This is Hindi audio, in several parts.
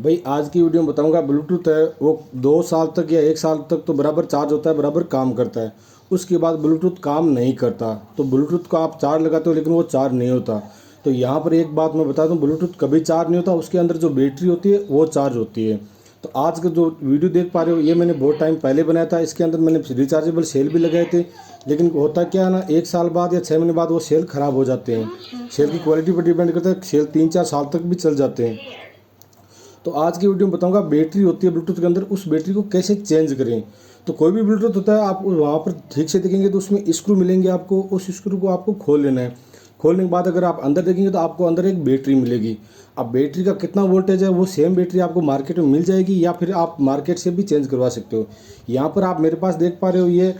भाई आज की वीडियो में बताऊंगा ब्लूटूथ है वो 2 साल तक या 1 साल तक तो बराबर चार्ज होता है, बराबर काम करता है। उसके बाद ब्लूटूथ काम नहीं करता। तो ब्लूटूथ का आप चार्ज लगाते हो लेकिन वो चार्ज नहीं होता। तो यहाँ पर एक बात मैं बता दूं, ब्लूटूथ कभी चार्ज नहीं होता, उसके अंदर जो बैटरी होती है वो चार्ज होती है। तो आज का जो वीडियो देख पा रहे हो ये मैंने बहुत टाइम पहले बनाया था। इसके अंदर मैंने रिचार्जेबल सेल भी लगाए थे, लेकिन होता क्या है ना, 1 साल बाद या 6 महीने बाद वो सेल ख़राब हो जाते हैं। सेल की क्वालिटी पर डिपेंड करता है, सेल 3-4 साल तक भी चल जाते हैं। तो आज की वीडियो में बताऊंगा बैटरी होती है ब्लूटूथ के अंदर, उस बैटरी को कैसे चेंज करें। तो कोई भी ब्लूटूथ होता है, आप वहाँ पर ठीक से देखेंगे तो उसमें स्क्रू मिलेंगे आपको, उस स्क्रू को आपको खोल लेना है। खोलने के बाद अगर आप अंदर देखेंगे तो आपको अंदर एक बैटरी मिलेगी। अब बैटरी का कितना वोल्टेज है वो सेम बैटरी आपको मार्केट में मिल जाएगी, या फिर आप मार्केट से भी चेंज करवा सकते हो। यहाँ पर आप मेरे पास देख पा रहे हो, ये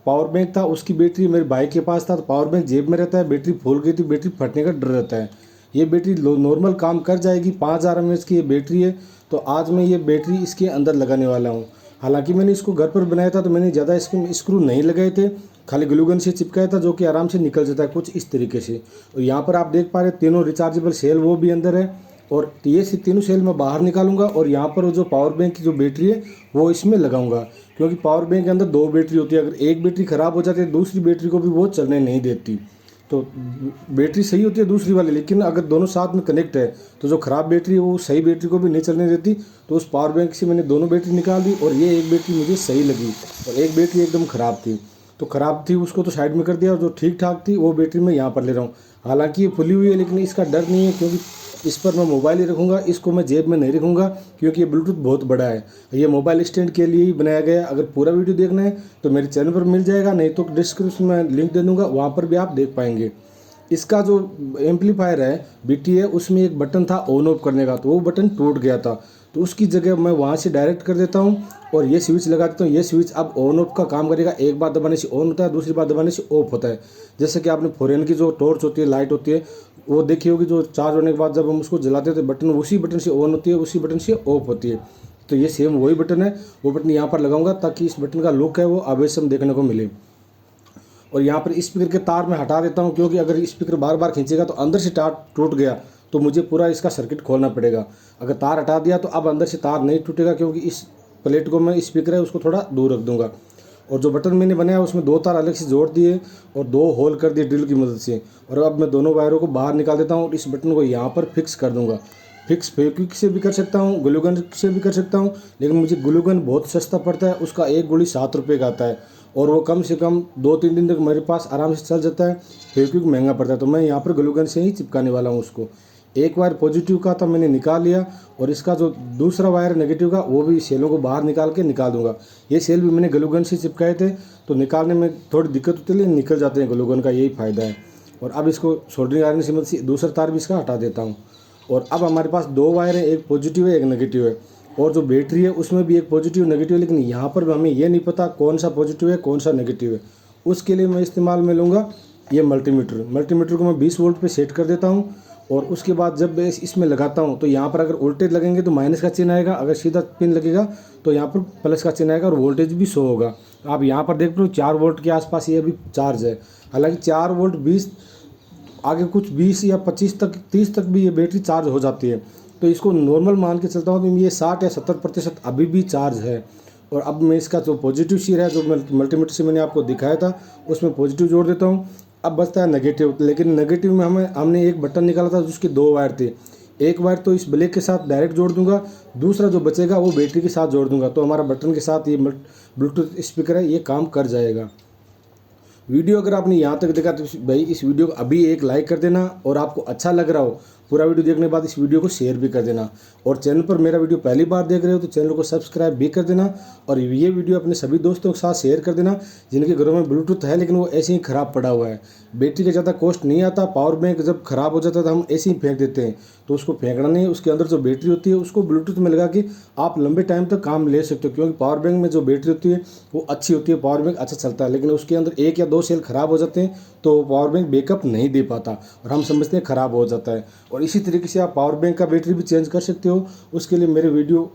पावर बैंक था, उसकी बैटरी मेरे भाई के पास था। तो पावर बैंक जेब में रहता है, बैटरी फूल गई थी, बैटरी फटने का डर रहता है। ये बैटरी नॉर्मल काम कर जाएगी, 5000 mAh की ये बैटरी है। तो आज मैं ये बैटरी इसके अंदर लगाने वाला हूँ। हालांकि मैंने इसको घर पर बनाया था तो मैंने ज़्यादा इसके स्क्रू नहीं लगाए थे, खाली ग्लू गन से चिपकाया था, जो कि आराम से निकल जाता है कुछ इस तरीके से। और यहाँ पर आप देख पा रहे हैं तीनों रिचार्जेबल सेल वो भी अंदर है। और ये तीनों सेल मैं बाहर निकालूंगा और यहाँ पर जो पावर बैंक की जो बैटरी है वो इसमें लगाऊंगा, क्योंकि पावर बैंक के अंदर 2 बैटरी होती है। अगर एक बैटरी ख़राब हो जाती है दूसरी बैटरी को भी वो चलने नहीं देती। तो बैटरी सही होती है दूसरी वाली, लेकिन अगर दोनों साथ में कनेक्ट है तो जो ख़राब बैटरी है वो सही बैटरी को भी नहीं चलने देती। तो उस पावर बैंक से मैंने दोनों बैटरी निकाल दी और ये एक बैटरी मुझे सही लगी और एक बैटरी एकदम ख़राब थी। तो ख़राब थी उसको तो साइड में कर दिया, और जो ठीक ठाक थी वो बैटरी मैं यहाँ पर ले रहा हूँ। हालांकि ये फुली हुई है लेकिन इसका डर नहीं है, क्योंकि इस पर मैं मोबाइल ही रखूँगा, इसको मैं जेब में नहीं रखूँगा, क्योंकि ये ब्लूटूथ बहुत बड़ा है। ये मोबाइल स्टैंड के लिए ही बनाया गया है। अगर पूरा वीडियो देखना है तो मेरे चैनल पर मिल जाएगा, नहीं तो डिस्क्रिप्शन में लिंक दे दूँगा, वहाँ पर भी आप देख पाएंगे। इसका जो एम्पलीफायर है बीटी है, उसमें एक बटन था ऑन ऑफ करने का, तो वो बटन टूट गया था। तो उसकी जगह मैं वहाँ से डायरेक्ट कर देता हूँ और ये स्विच लगा देता हूँ। ये स्विच अब ऑन ऑफ का काम करेगा, एक बार दबाने से ऑन होता है, दूसरी बार दबाने से ऑफ होता है। जैसे कि आपने फॉरेन की जो टॉर्च होती है, लाइट होती है, वो देखी होगी, जो चार्ज होने के बाद जब हम उसको जलाते हैं तो बटन उसी बटन से ऑन होती है, उसी बटन से ऑफ होती है। तो ये सेम वही बटन है, वो बटन यहाँ पर लगाऊंगा ताकि इस बटन का लुक है वो अवश्य देखने को मिले। और यहाँ पर स्पीकर के तार में हटा देता हूँ, क्योंकि अगर स्पीकर बार बार खींचेगा तो अंदर से तार टूट गया तो मुझे पूरा इसका सर्किट खोलना पड़ेगा। अगर तार हटा दिया तो अब अंदर से तार नहीं टूटेगा, क्योंकि इस प्लेट को मैं स्पीकर है उसको थोड़ा दूर रख दूंगा। और जो बटन मैंने बनाया उसमें 2 तार अलग से जोड़ दिए और 2 होल कर दिए ड्रिल की मदद से। और अब मैं दोनों वायरों को बाहर निकाल देता हूँ और इस बटन को यहाँ पर फिक्स कर दूंगा। फिक्स फेविक्विक से भी कर सकता हूँ, ग्लू गन से भी कर सकता हूँ, लेकिन मुझे ग्लू गन बहुत सस्ता पड़ता है, उसका एक गोली 7 रुपये का आता है और वो कम से कम 2-3 दिन तक मेरे पास आराम से चल जाता है। फेविक्विक महंगा पड़ता है, तो मैं यहाँ पर ग्लू गन से ही चिपकाने वाला हूँ उसको। एक वायर पॉजिटिव का था मैंने निकाल लिया, और इसका जो दूसरा वायर नेगेटिव का वो भी सेलों को बाहर निकाल दूंगा। ये सेल भी मैंने ग्लू गन से चिपकाए थे, तो निकालने में थोड़ी दिक्कत होती है लेकिन निकल जाते हैं, ग्लू गन का यही फ़ायदा है। और अब इसको सोल्डरिंग आयरन से मदद से दूसरा तार भी इसका हटा देता हूँ। और अब हमारे पास 2 वायर हैं, एक पॉजिटिव है एक नेगेटिव है। और जो बैटरी है उसमें भी एक पॉजिटिव नेगेटिव है, लेकिन यहाँ पर हमें ये नहीं पता कौन सा पॉजिटिव है कौन सा नेगेटिव है। उसके लिए मैं इस्तेमाल में लूँगा ये मल्टीमीटर को मैं 20 वोल्ट पे सेट कर देता हूँ। और उसके बाद जब मैं इसमें लगाता हूँ तो यहाँ पर अगर वोल्टेज लगेंगे तो माइनस का चिन्ह आएगा, अगर सीधा पिन लगेगा तो यहाँ पर प्लस का चिन्ह आएगा और वोल्टेज भी शो होगा। आप यहाँ पर देख लो 4 वोल्ट के आसपास ये अभी चार्ज है। हालांकि 4 वोल्ट 20, आगे कुछ 20 या 25 तक 30 तक भी ये बैटरी चार्ज हो जाती है। तो इसको नॉर्मल मान के चलता हूँ तो ये 60 या 70% अभी भी चार्ज है। और अब मैं इसका जो पॉजिटिव सिर है, जो मल्टीमीटर से मैंने आपको दिखाया था, उसमें पॉजिटिव जोड़ देता हूँ। अब बचता है नेगेटिव, लेकिन नेगेटिव में हमने एक बटन निकाला था जिसके 2 वायर थे। एक वायर तो इस ब्लैक के साथ डायरेक्ट जोड़ दूंगा, दूसरा जो बचेगा वो बैटरी के साथ जोड़ दूंगा, तो हमारा बटन के साथ ये ब्लूटूथ स्पीकर है ये काम कर जाएगा। वीडियो अगर आपने यहाँ तक देखा तो भाई इस वीडियो को अभी एक लाइक कर देना, और आपको अच्छा लग रहा हो पूरा वीडियो देखने के बाद इस वीडियो को शेयर भी कर देना। और चैनल पर मेरा वीडियो पहली बार देख रहे हो तो चैनल को सब्सक्राइब भी कर देना, और ये वीडियो अपने सभी दोस्तों के साथ शेयर कर देना जिनके घरों में ब्लूटूथ है लेकिन वो ऐसे ही ख़राब पड़ा हुआ है। बैटरी का ज़्यादा कॉस्ट नहीं आता, पावर बैंक जब ख़राब हो जाता है तो हम ऐसे ही फेंक देते हैं, तो उसको फेंकना नहीं है। उसके अंदर जो बैटरी होती है उसको ब्लूटूथ में लगा के आप लंबे टाइम तक काम ले सकते हो, क्योंकि पावर बैंक में जो बैटरी होती है वो अच्छी होती है, पावर बैंक अच्छा चलता है, लेकिन उसके अंदर 1 या 2 सेल ख़राब हो जाते हैं तो पावर बैंक बैकअप नहीं दे पाता और हम समझते हैं ख़राब हो जाता है। और इसी तरीके से आप पावर बैंक का बैटरी भी चेंज कर सकते हो। उसके लिए मेरे वीडियो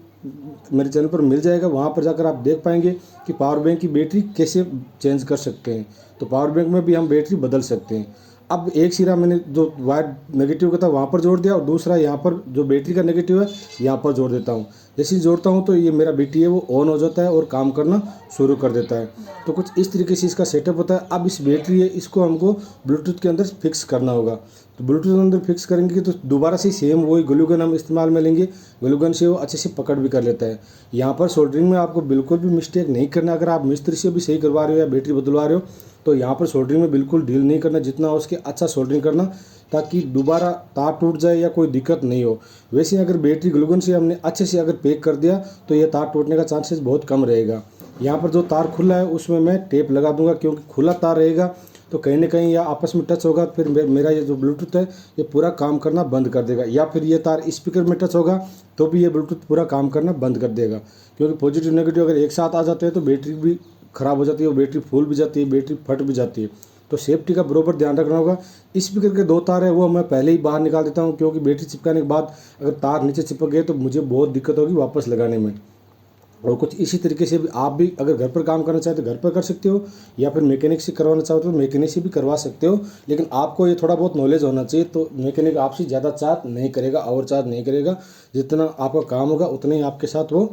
मेरे चैनल पर मिल जाएगा, वहाँ पर जाकर आप देख पाएंगे कि पावर बैंक की बैटरी कैसे चेंज कर सकते हैं। तो पावर बैंक में भी हम बैटरी बदल सकते हैं। अब एक सिरा मैंने जो वायर नेगेटिव का था वहाँ पर जोड़ दिया और दूसरा यहाँ पर जो बैटरी का नेगेटिव है यहाँ पर जोड़ देता हूँ। जैसे ही जोड़ता हूँ तो ये मेरा बैटरी है वो ऑन हो जाता है और काम करना शुरू कर देता है। तो कुछ इस तरीके से इसका सेटअप होता है। अब इस बैटरी है इसको हमको ब्लूटूथ के अंदर फिक्स करना होगा। तो ब्लूटूथ के अंदर फिक्स करेंगे तो दोबारा से सेम वही ग्लू गन हम इस्तेमाल में लेंगे। ग्लू गन से वो अच्छे से पकड़ भी कर लेता है। यहाँ पर सोल्डरिंग में आपको बिल्कुल भी मिस्टेक नहीं करना। अगर आप मिस्त्री से भी सही करवा रहे हो या बैटरी बदलवा रहे हो तो यहाँ पर सोल्डरिंग में बिल्कुल ढील नहीं करना, जितना हो उसके अच्छा सोल्डरिंग करना ताकि दोबारा तार टूट जाए या कोई दिक्कत नहीं हो। वैसे अगर बैटरी ग्लू गन से हमने अच्छे से अगर पैक कर दिया तो ये तार टूटने का चांसेस बहुत कम रहेगा। यहाँ पर जो तार खुला है उसमें मैं टेप लगा दूंगा, क्योंकि खुला तार रहेगा तो कहीं ना कहीं या आपस में टच होगा फिर मेरा ये जो ब्लूटूथ है ये पूरा काम करना बंद कर देगा, या फिर ये तार स्पीकर में टच होगा तो भी ये ब्लूटूथ पूरा काम करना बंद कर देगा। क्योंकि पॉजिटिव नेगेटिव अगर एक साथ आ जाते हैं तो बैटरी भी ख़राब हो जाती है, वो बैटरी फूल भी जाती है, बैटरी फट भी जाती है। तो सेफ्टी का बराबर ध्यान रखना होगा। स्पीकर के 2 तार है वो मैं पहले ही बाहर निकाल देता हूँ, क्योंकि बैटरी चिपकाने के बाद अगर तार नीचे चिपक गए तो मुझे बहुत दिक्कत होगी वापस लगाने में। और कुछ इसी तरीके से भी आप भी अगर घर पर काम करना चाहते हो घर पर कर सकते हो, या फिर मैकेनिक से करवाना चाहते हो मैकेनिक से भी करवा सकते हो। लेकिन आपको ये थोड़ा बहुत नॉलेज होना चाहिए, तो मैकेनिक आपसे ज़्यादा चार्ज नहीं करेगा, ओवर चार्ज नहीं करेगा। जितना आपका काम होगा उतना ही आपके साथ वो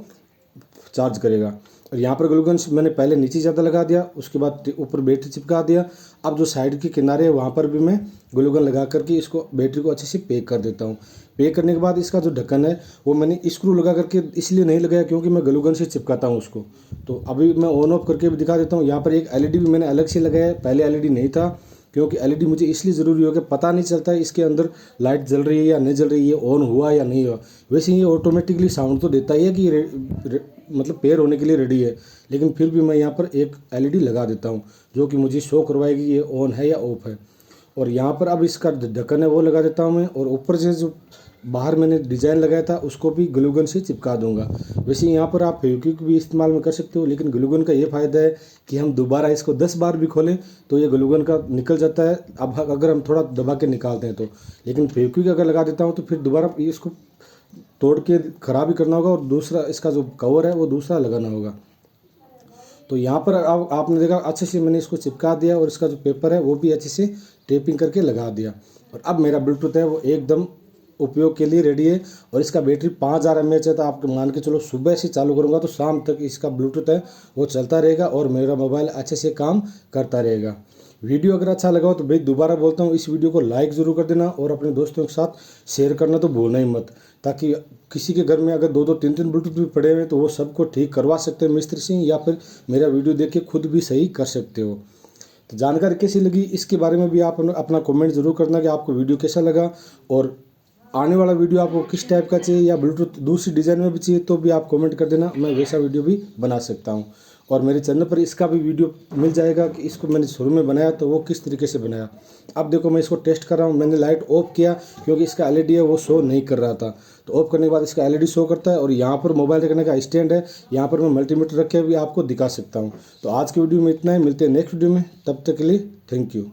चार्ज करेगा। और यहाँ पर ग्लू गन मैंने पहले नीचे ज़्यादा लगा दिया, उसके बाद ऊपर बैटरी चिपका दिया। अब जो साइड के किनारे है वहाँ पर भी मैं ग्लू गन लगा करके इसको बैटरी को अच्छे से पैक कर देता हूँ। पैक करने के बाद इसका जो ढक्कन है वो मैंने स्क्रू लगा करके इसलिए नहीं लगाया क्योंकि मैं ग्लू गन से चिपकाता हूँ उसको। तो अभी मैं ऑन ऑफ करके भी दिखा देता हूँ। यहाँ पर एक एलईडी भी मैंने अलग से लगाया है, पहले एलईडी नहीं था, क्योंकि एलईडी मुझे इसलिए ज़रूरी हो कि पता नहीं चलता है इसके अंदर लाइट जल रही है या नहीं जल रही है, ऑन हुआ या नहीं हुआ। वैसे ये ऑटोमेटिकली साउंड तो देता ही है कि मतलब पेयर होने के लिए रेडी है, लेकिन फिर भी मैं यहाँ पर एक एलईडी लगा देता हूँ जो कि मुझे शो करवाएगी ये ऑन है या ऑफ है। और यहाँ पर अब इसका ढक्कन है वो लगा देता हूँ मैं, और ऊपर से जो बाहर मैंने डिज़ाइन लगाया था उसको भी ग्लू गन से चिपका दूंगा। वैसे यहाँ पर आप फेविक्विक भी इस्तेमाल में कर सकते हो, लेकिन ग्लू गन का ये फ़ायदा है कि हम दोबारा इसको 10 बार भी खोलें तो ये ग्लू गन का निकल जाता है, अब अगर हम थोड़ा दबा के निकालते हैं तो। लेकिन फेविक्विक अगर लगा देता हूँ तो फिर दोबारा इसको तोड़ के ख़राब ही करना होगा, और दूसरा इसका जो कवर है वो दूसरा लगाना होगा। तो यहाँ पर अब आपने देखा अच्छे से मैंने इसको चिपका दिया, और इसका जो पेपर है वो भी अच्छे से टेपिंग करके लगा दिया। और अब मेरा ब्लूटूथ है वो एकदम उपयोग के लिए रेडी है। और इसका बैटरी 5000 mAh है, तो आप मान के चलो सुबह से चालू करूँगा तो शाम तक इसका ब्लूटूथ है वो चलता रहेगा और मेरा मोबाइल अच्छे से काम करता रहेगा। वीडियो अगर अच्छा लगा हो तो भाई दोबारा बोलता हूँ इस वीडियो को लाइक ज़रूर कर देना, और अपने दोस्तों के साथ शेयर करना तो भूलना ही मत, ताकि किसी के घर में अगर 2-2 3-3 ब्लूटूथ भी पड़े हुए तो वो सबको ठीक करवा सकते हैं मिस्त्री से, या फिर मेरा वीडियो देख के खुद भी सही कर सकते हो। तो जानकारी कैसी लगी इसके बारे में भी आप अपना कमेंट ज़रूर करना कि आपको वीडियो कैसा लगा, और आने वाला वीडियो आपको किस टाइप का चाहिए या ब्लूटूथ दूसरी डिज़ाइन में भी चाहिए तो भी आप कमेंट कर देना, मैं वैसा वीडियो भी बना सकता हूँ। और मेरे चैनल पर इसका भी वीडियो मिल जाएगा कि इसको मैंने शुरू में बनाया तो वो किस तरीके से बनाया। अब देखो मैं इसको टेस्ट कर रहा हूँ, मैंने लाइट ऑफ किया क्योंकि इसका एलईडी है वो शो नहीं कर रहा था, तो ऑफ करने के बाद इसका एलईडी शो करता है। और यहाँ पर मोबाइल रखने का स्टैंड है, यहाँ पर मैं मल्टीमीटर रख के भी आपको दिखा सकता हूँ। तो आज की वीडियो में इतना ही, मिलते हैं नेक्स्ट वीडियो में, तब तक के लिए थैंक यू।